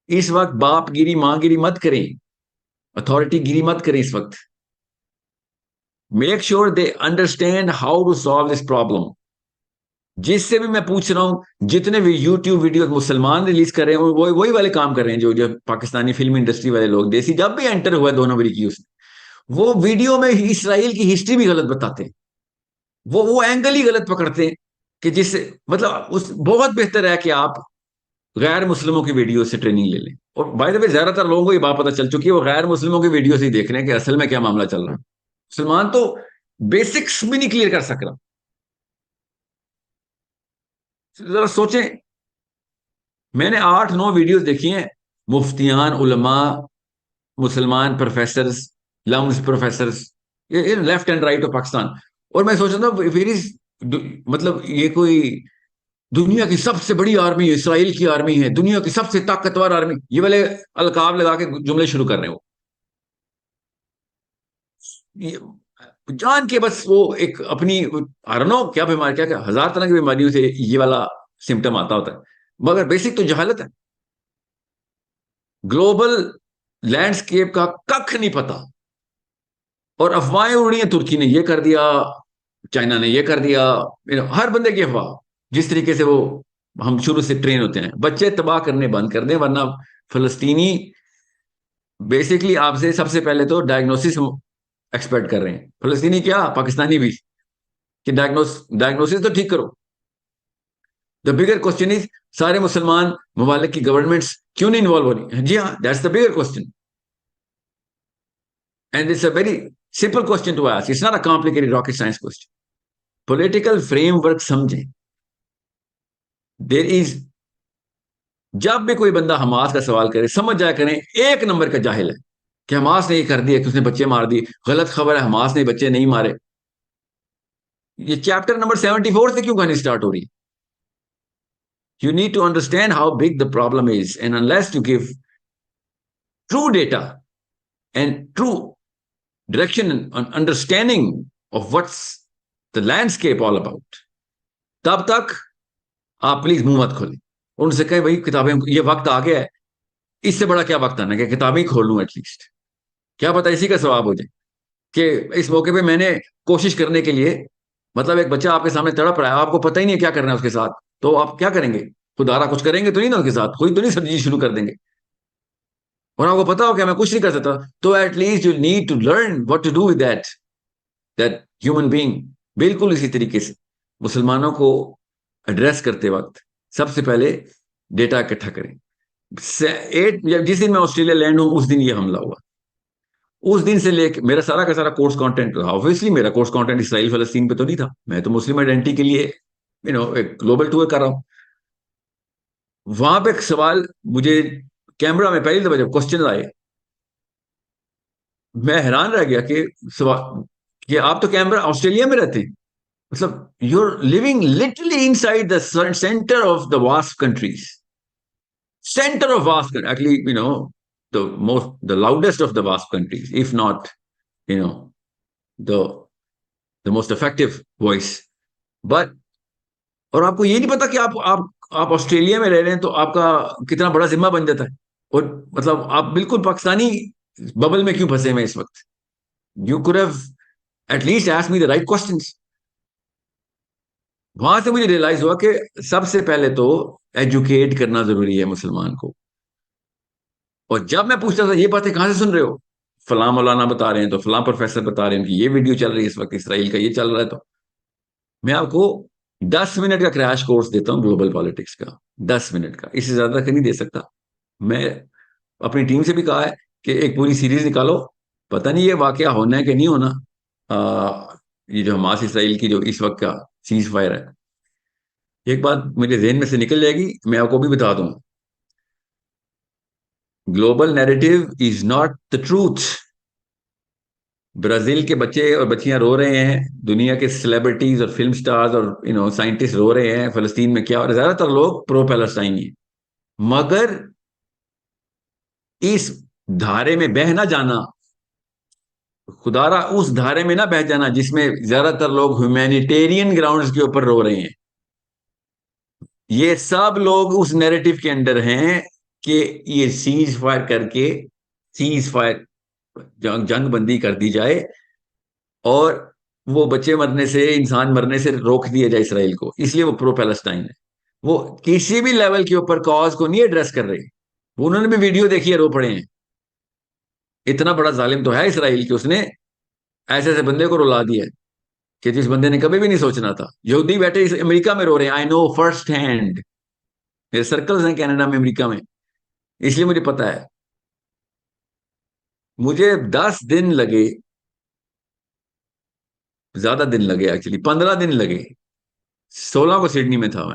اس وقت باپ گیری ماں گیری مت کریں, اتھارٹی گیری مت کریں اس وقت. Make sure they understand how to solve this problem. جس سے بھی میں پوچھ رہا ہوں, جتنے بھی یوٹیوب ویڈیو مسلمان ریلیز کر رہے ہیں وہی والے کام کر رہے ہیں جو پاکستانی فلم انڈسٹری والے لوگ. دیسی جب بھی انٹر ہوا 2 نومبر کی, وہ ویڈیو میں اسرائیل کی ہسٹری بھی غلط بتاتے ہیں, وہ اینگل ہی غلط پکڑتے ہیں کہ جس سے مطلب بہت بہتر ہے کہ آپ غیر مسلموں کی ویڈیو سے ٹریننگ لے لیں. اور بائی دا وے زیادہ تر لوگوں کو یہ بات پتہ چل چکی ہے, وہ غیر مسلموں کی ویڈیو سے ہی دیکھ رہے ہیں کہ اصل میں کیا معاملہ چل رہا ہے. مسلمان تو بیسکس بھی نہیں کلیئر کر سک رہا. ذرا سوچیں, میں نے 8-9 ویڈیوز دیکھی ہیں, مفتیان, علماء, مسلمان professors, LUMS professors, left and right of Pakistan, اور میں سوچ رہا تھا مطلب یہ کوئی دنیا کی سب سے بڑی آرمی ہے, اسرائیل کی آرمی ہے, دنیا کی سب سے طاقتور آرمی, یہ والے القاب لگا کے جملے شروع کر رہے ہو جان کے. بس وہ ایک اپنی کیا بیماری, کیا 1000 طرح کی بیماریوں سے یہ والا سمٹم آتا ہوتا ہے, مگر بیسک تو جہالت ہے. گلوبل لینڈسکیپ کا ککھ نہیں پتا, اور افواہیں اڑی ہیں, ترکی نے یہ کر دیا, چائنا نے یہ کر دیا, ہر بندے کی افواہ. جس طریقے سے وہ ہم شروع سے ٹرین ہوتے ہیں, بچے تباہ کرنے بند کر دیں. ورنہ فلسطینی بیسکلی آپ سے سب سے پہلے تو ڈائگنوسس ایکسپیکٹ کر رہے ہیں, فلسطینی کیا پاکستانی بھی, کہ ڈائگنوسس تو ٹھیک کرو. دا بگر کوشچن از, سارے مسلمان ممالک کی گورنمنٹس کیوں نہیں انوالو ہو رہی ہیں؟ جی ہاں, that's the bigger question, and it's a very simple question to ask. It's not a complicated rocket science question. Political framework سمجھیں. There is, جب بھی کوئی بندہ حماس کا سوال کرے سمجھ جایا کریں 1 نمبر کا جاہل ہے کہ حماس نے یہ کر دیا, کہ اس نے بچے مار دیے. غلط خبر ہے, حماس نے بچے نہیں مارے. یہ چیپٹر نمبر 74 سے کیوں کہانی اسٹارٹ ہو رہی ہے؟ You need to understand how big the problem is, and unless you give true data and true direction and understanding of what's the landscape all about, تب تک آپ پلیز منہ مت کھولیں. ان سے کہیں بھائی کتابیں، یہ وقت آ گیا ہے، اس سے بڑا کیا وقت آنا کہ کتابیں ہی کھول لوں ایٹ لیسٹ. کیا پتا اسی کا ثواب ہو جائے کہ اس موقع پہ میں نے کوشش کرنے کے لیے، مطلب ایک بچہ آپ کے سامنے تڑپ رہا ہے، آپ کو پتہ ہی نہیں کیا کرنا ہے اس کے ساتھ، تو آپ کیا کریں گے؟ خدارا کچھ کریں گے تو نہیں نا اس کے ساتھ، خود تو نہیں سرجری شروع کر دیں گے. اور آپ کو پتا ہو کہ میں کچھ نہیں کر سکتا، تو at least you need to learn what to do with that human being. بالکل اسی طریقے سے مسلمانوں کو ایڈریس کرتے وقت سب سے پہلے ڈیٹا اکٹھا کریں. جس دن میں آسٹریلیا لینڈ ہوں اس دن یہ حملہ ہوا. اس دن سے لے کے میرا سارا کا سارا کورس کانٹینٹ، آبویسلی میرا کورس کانٹینٹ اسرائیل فلسطین پہ تو نہیں تھا، میں تو مسلم آئیڈینٹی کے لیے ایک گلوبل ٹور کر رہا ہوں. وہاں پہ ایک سوال مجھے کیمرہ میں پہلی دفعہ جب کوشچن آئے، میں حیران رہ گیا کہ آپ تو کیمرہ آسٹریلیا میں رہتے ہیں، مطلب you are living literally inside the centre of the vast countries, center of vast, actually, the loudest of the vast countries, if not, the most effective voice. But اور آپ کو یہ نہیں پتا کہ آپ آسٹریلیا میں رہ رہے ہیں تو آپ کا کتنا بڑا ذمہ بن جاتا ہے. اور مطلب آپ بالکل پاکستانی ببل میں کیوں پھنسے ہوئے اس وقت؟ You could have at least asked me the right questions. وہاں سے مجھے ریئلائز ہوا کہ سب سے پہلے تو ایجوکیٹ کرنا ضروری ہے مسلمان کو. اور جب میں پوچھتا تھا یہ باتیں کہاں سے سن رہے ہو، فلاں مولانا بتا رہے ہیں، تو فلاں پروفیسر بتا رہے ہیں کہ یہ ویڈیو چل رہی ہے اس وقت اسرائیل کا، یہ چل رہا ہے. تو میں آپ کو 10 منٹ کا کریش کورس دیتا ہوں گلوبل پالیٹکس کا، 10 منٹ کا، اس سے زیادہ نہیں دے سکتا. میں اپنی ٹیم سے بھی کہا ہے کہ ایک پوری سیریز نکالو، پتہ نہیں یہ واقعہ ہونا ہے کہ نہیں ہونا. یہ جو حماس اسرائیل کی جو اس وقت کا سیز فائر ہے، ایک بات میرے ذہن میں سے نکل جائے گی، میں آپ کو بھی بتا دوں. Global narrative is not the truth. Brazil کے بچے اور بچیاں رو رہے ہیں، دنیا کے سیلیبریٹیز اور فلم سٹارز اور سائنٹسٹ رو رہے ہیں فلسطین میں کیا، اور زیادہ تر لوگ پرو پیلسٹائن ہیں. مگر اس دھارے میں بہ نہ جانا، خدارا اس دھارے میں نہ بہ جانا جس میں زیادہ تر لوگ ہیومینیٹیرین گراؤنڈز کے اوپر رو رہے ہیں. یہ سب لوگ اس نیریٹو کے اندر ہیں کہ یہ سیز فائر کر کے، سیز فائر جنگ بندی کر دی جائے اور وہ بچے مرنے سے، انسان مرنے سے روک دیا جائے اسرائیل کو. اس لیے وہ پرو پیلسٹائن ہے. وہ کسی بھی لیول کے اوپر کاز کو نہیں ایڈریس کر رہے. وہ انہوں نے بھی ویڈیو دیکھی ہے، رو پڑے ہیں. اتنا بڑا ظالم تو ہے اسرائیل کہ اس نے ایسے ایسے بندے کو رلا دیا کہ جس بندے نے کبھی بھی نہیں سوچنا تھا. یہودی بیٹھے امریکہ میں رو رہے ہیں، آئی نو فرسٹ ہینڈ، میرے سرکلز ہیں کینیڈا میں، امریکہ میں، اس لیے مجھے پتا ہے. مجھے 10 دن لگے، زیادہ دن لگے، ایکچولی 15 دن لگے. 16 کو سڈنی میں تھا.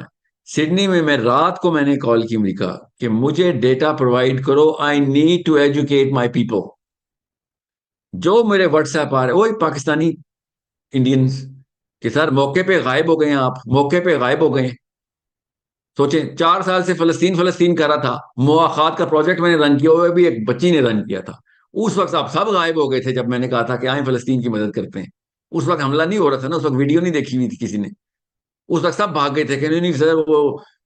سڈنی میں رات کو میں نے کال کی امریکہ کہ مجھے ڈیٹا پرووائڈ کرو، I need to educate my people. جو میرے واٹس ایپ آ رہے وہی پاکستانی انڈینز کہ سر موقع پہ غائب ہو گئے ہیں، آپ موقع پہ غائب ہو گئے ہیں. سوچیں 4 سال سے فلسطین کر رہا تھا، مواخات کا پروجیکٹ میں نے رن کیا، وہ بھی ایک بچی نے رن کیا تھا. اس وقت آپ سب غائب ہو گئے تھے جب میں نے کہا تھا کہ آئیں فلسطین کی مدد کرتے ہیں. اس وقت حملہ نہیں ہو رہا تھا نا، اس وقت ویڈیو نہیں دیکھی ہوئی تھی کسی نے. اس وقت سب بھاگ گئے تھے کہ نہیں سر، وہ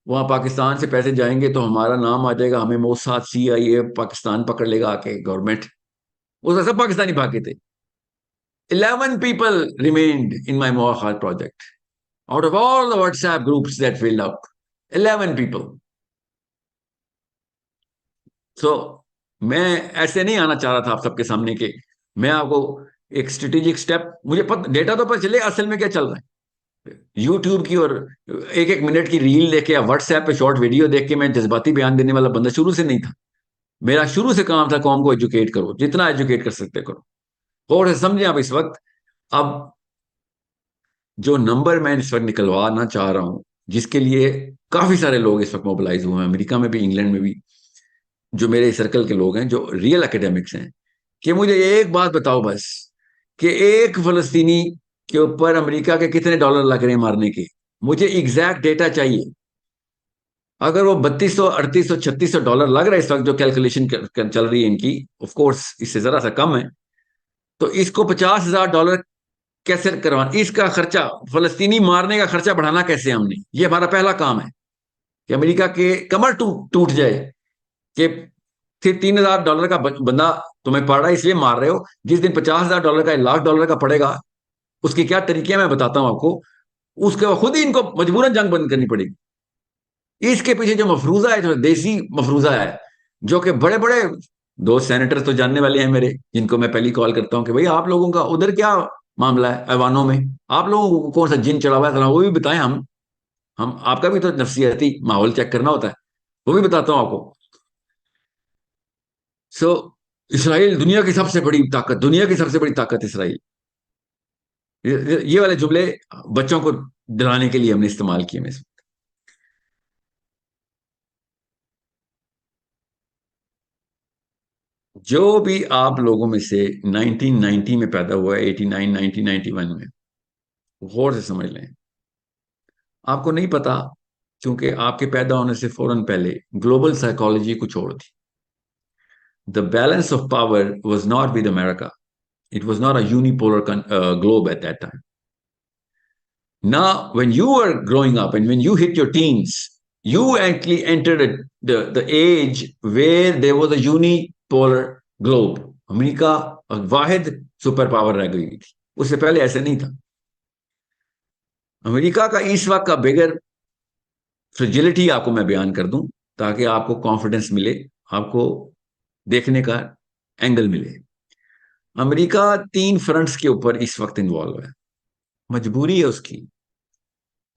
وہاں پاکستان سے پیسے جائیں گے تو ہمارا نام آ جائے گا، ہمیں موساد CIA پاکستان پکڑ لے گا آ کے، گورنمنٹ. اس وقت سب پاکستانی بھاگے تھے. 11 people remained in my Moakhad project out of all the WhatsApp groups that filled up. 11 people. So میں ایسے نہیں آنا چاہ رہا تھا آپ سب کے سامنے کہ میں آپ کو ایک اسٹریٹجک سٹیپ، مجھے ڈیٹا تو پتہ چلے اصل میں کیا چل رہا ہے. یوٹیوب کی اور 1 منٹ کی ریل دیکھ کے یا واٹس ایپ پہ شارٹ ویڈیو دیکھ کے میں جذباتی بیان دینے والا بندہ شروع سے نہیں تھا. میرا شروع سے کام تھا قوم کو ایجوکیٹ کرو، جتنا ایجوکیٹ کر سکتے کرو. اور سمجھیں آپ اس وقت اب جو نمبر میں اس وقت نکلوانا چاہ رہا ہوں، جس کے لیے کافی سارے لوگ اس وقت موبلائز ہوئے ہیں، امریکہ میں بھی، انگلینڈ میں بھی، جو میرے سرکل کے لوگ ہیں جو ریئل اکیڈیمکس ہیں، کہ مجھے ایک بات بتاؤ بس، کہ ایک فلسطینی کے اوپر امریکہ کے کتنے ڈالر لگ رہے ہیں مارنے کے. مجھے ایگزیکٹ ڈیٹا چاہیے. اگر وہ 3200 3800 3600 ڈالر لگ رہا ہے اس وقت جو کیلکولیشن چل رہی ہے ان کی, آف کورس اس سے ذرا سا کم ہے, تو اس کو $50,000 کیسے کروانا, اس کا خرچہ فلسطینی مارنے کا خرچہ بڑھانا کیسے ہم نے, یہ ہمارا پہلا کام ہے کہ امریکہ کے کمر ٹوٹ جائے کہ پھر $3,000 کا بندہ تمہیں پڑ رہا ہے اس لیے مار رہے ہو, جس دن $50,000 کا $1,00,000 کا پڑے گا اس کی کیا طریقے میں بتاتا ہوں آپ کو. اس کے خود ہی ان کو مجبوراً جنگ بند کرنی پڑے گی. اس کے پیچھے جو مفروضہ ہے, جو دیسی مفروضہ ہے, جو کہ بڑے بڑے دو سینیٹر تو جاننے والے ہیں میرے, جن کو میں پہلی کال کرتا ہوں کہ بھائی آپ لوگوں کا ادھر کیا معاملہ ہے ایوانوں میں, آپ لوگوں کو کون سا جن چڑھا ہوا ہے, وہ بھی بتائیں. ہم آپ کا بھی تو نفسیاتی ماحول چیک کرنا ہوتا ہے, وہ بھی بتاتا ہوں آپ کو. سو اسرائیل دنیا کی سب سے بڑی طاقت, دنیا کی سب سے بڑی طاقت اسرائیل. یہ والے جملے بچوں کو ڈرانے کے لیے ہم نے استعمال کیے. میں جو بھی آپ لوگوں میں سے 1990 میں پیدا ہوا ہے, 89 1991 میں, غور سے سمجھ لیں. آپ کو نہیں پتا کیونکہ آپ کے پیدا ہونے سے فوراً پہلے گلوبل سائیکالوجی کچھ اور تھی. The balance of power was not with America. It was not a unipolar globe at that time. Now, when you were growing up and when you hit your teens, you actually entered the age where there was a unipolar globe. امریکہ واحد super power رہ گئی تھی, اس سے پہلے ایسے نہیں تھا. امریکہ کا اس وقت کا بگر فریجلٹی آپ کو میں بیان کر دوں تاکہ آپ کو کانفیڈنس ملے, آپ کو دیکھنے کا اینگل ملے. امریکہ 3 فرنٹس کے اوپر اس وقت انوالو ہے, مجبوری ہے اس کی.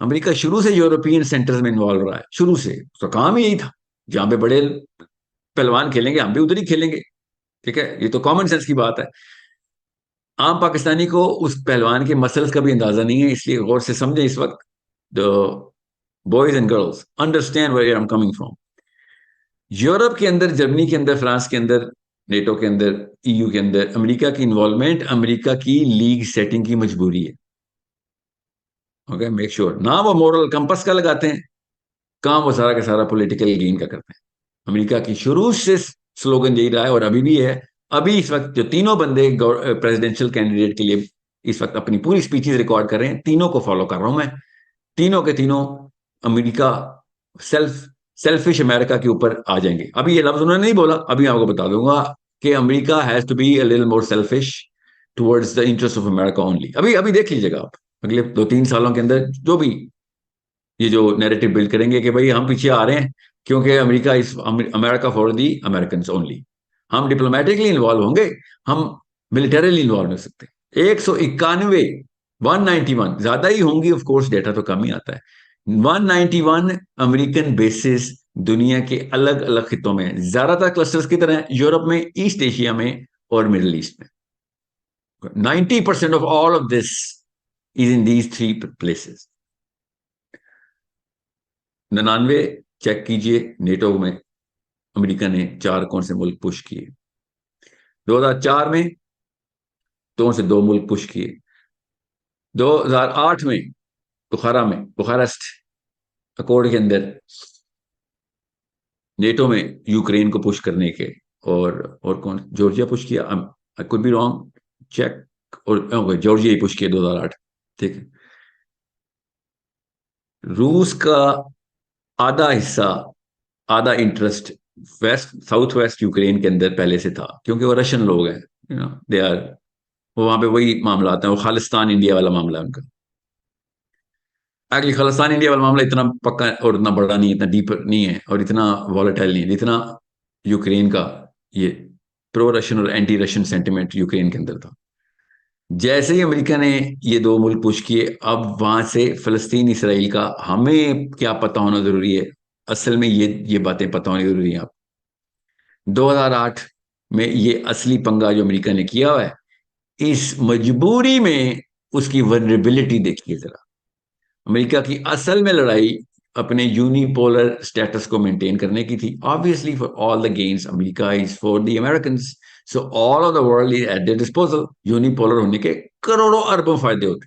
امریکہ شروع سے یورپین سینٹرز میں انوالو رہا ہے, شروع سے اس کا کام ہی یہی تھا, جہاں پہ بڑے پہلوان کھیلیں گے ہم بھی ادھر ہی کھیلیں گے. ٹھیک ہے, یہ تو کامن سینس کی بات ہے. عام پاکستانی کو اس پہلوان کے مسلز کا بھی اندازہ نہیں ہے, اس لیے غور سے سمجھیں اس وقت. Boys and girls understand where I am coming from. Europe کے اندر, جرمنی کے اندر, فرانس کے اندر, نیٹو کے اندر, ای یو کے اندر امریکہ کی انوالومنٹ امریکہ کی لیگ سیٹنگ کی مجبوری ہے. اوکے, میک شور نہ وہ مورل کمپس کا لگاتے ہیں, کام وہ سارا کا سارا پولیٹیکل گین کا کرتے ہیں. امریکہ کی شروع سے سلوگن یہی رہا ہے اور ابھی بھی ہے. ابھی اس وقت جو تینوں بندے پریزیڈینشیل کینڈیڈیٹ کے لیے اس وقت اپنی پوری سپیچز ریکارڈ کر رہے ہیں, تینوں کو فالو کر رہا ہوں میں. تینوں کے تینوں امریکہ سیلفش امریکہ کے اوپر آ جائیں گے. ابھی یہ لفظ انہوں نے نہیں بولا, ابھی آپ کو بتا دوں گا کہ America has to be a little more selfish towards the interest of America only. ابھی دیکھ لیجیے گا آپ اگلے 2-3 سالوں کے اندر جو بھی یہ جو نیریٹو بلڈ کریں گے کہ بھائی ہم پیچھے آ رہے ہیں کیونکہ امریکہ از امریکہ فار دی امریکنز اونلی. ہم ڈپلومیٹکلی انوالو ہوں گے, ہم ملٹریلی انوالو ہو سکتے ہیں. 191 زیادہ ہی ہوں گی, آف کورس ڈیٹا تو کم ہی آتا ہے. 191 امریکن بیسز دنیا کے الگ الگ خطوں میں, زیادہ تر کلسٹرز کی طرح یورپ میں, ایسٹ ایشیا میں اور مڈل ایسٹ میں. 90% of all of this is in these 3 places. 99 check کیجئے, نیٹو میں امریکہ نے 4 کون سے ملک پش کیے. 2004 میں 2 سے 2 ملک پش کیے. 2008 میں بخارسٹ اکورڈ کے اندر نیٹو میں یوکرین کو پش کرنے کے, اور کون, جارجیا پش کیا, I could be wrong, check, اور جارجیا ہی پش کیا 2008. ٹھیک ہے, روس کا آدھا حصہ, آدھا انٹرسٹ ساؤتھ ویسٹ یوکرین کے اندر پہلے سے تھا کیونکہ وہ رشین لوگ ہیں, دے آر, وہاں پہ وہی معاملات ہیں, وہ خالستان انڈیا والا معاملہ ہے ان کا. ایکچولی خالستان انڈیا والا معاملہ اتنا پکا اور اتنا بڑا نہیں, اتنا ڈیپ نہیں ہے اور اتنا والیٹائل نہیں ہے جتنا یوکرین کا یہ پرو رشین اور اینٹی رشین سینٹیمنٹ یوکرین کے اندر تھا. جیسے ہی امریکہ نے یہ 2 ملک پش کیے, اب وہاں سے فلسطین اسرائیل کا ہمیں کیا پتہ ہونا ضروری ہے, اصل میں یہ باتیں پتہ ہونی ضروری ہیں. آپ 2008 میں یہ اصلی پنگا جو امریکہ نے کیا ہوا ہے, اس مجبوری میں اس کی ولنریبلٹی دیکھیے ذرا. امریکہ کی اصل میں لڑائی اپنے یونیپولر اسٹیٹس کو مینٹین کرنے کی تھی. obviously for all the gains America is for the Americans, so all of the world is at their disposal. Unipolar ہونے کے کروڑوں اربوں فائدے ہوتے.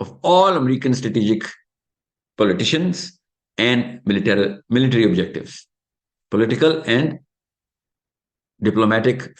of all American strategic politicians and military objectives. Political and diplomatic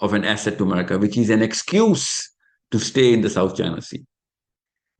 of an asset to America, which is an excuse to stay in the South China Sea.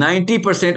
90%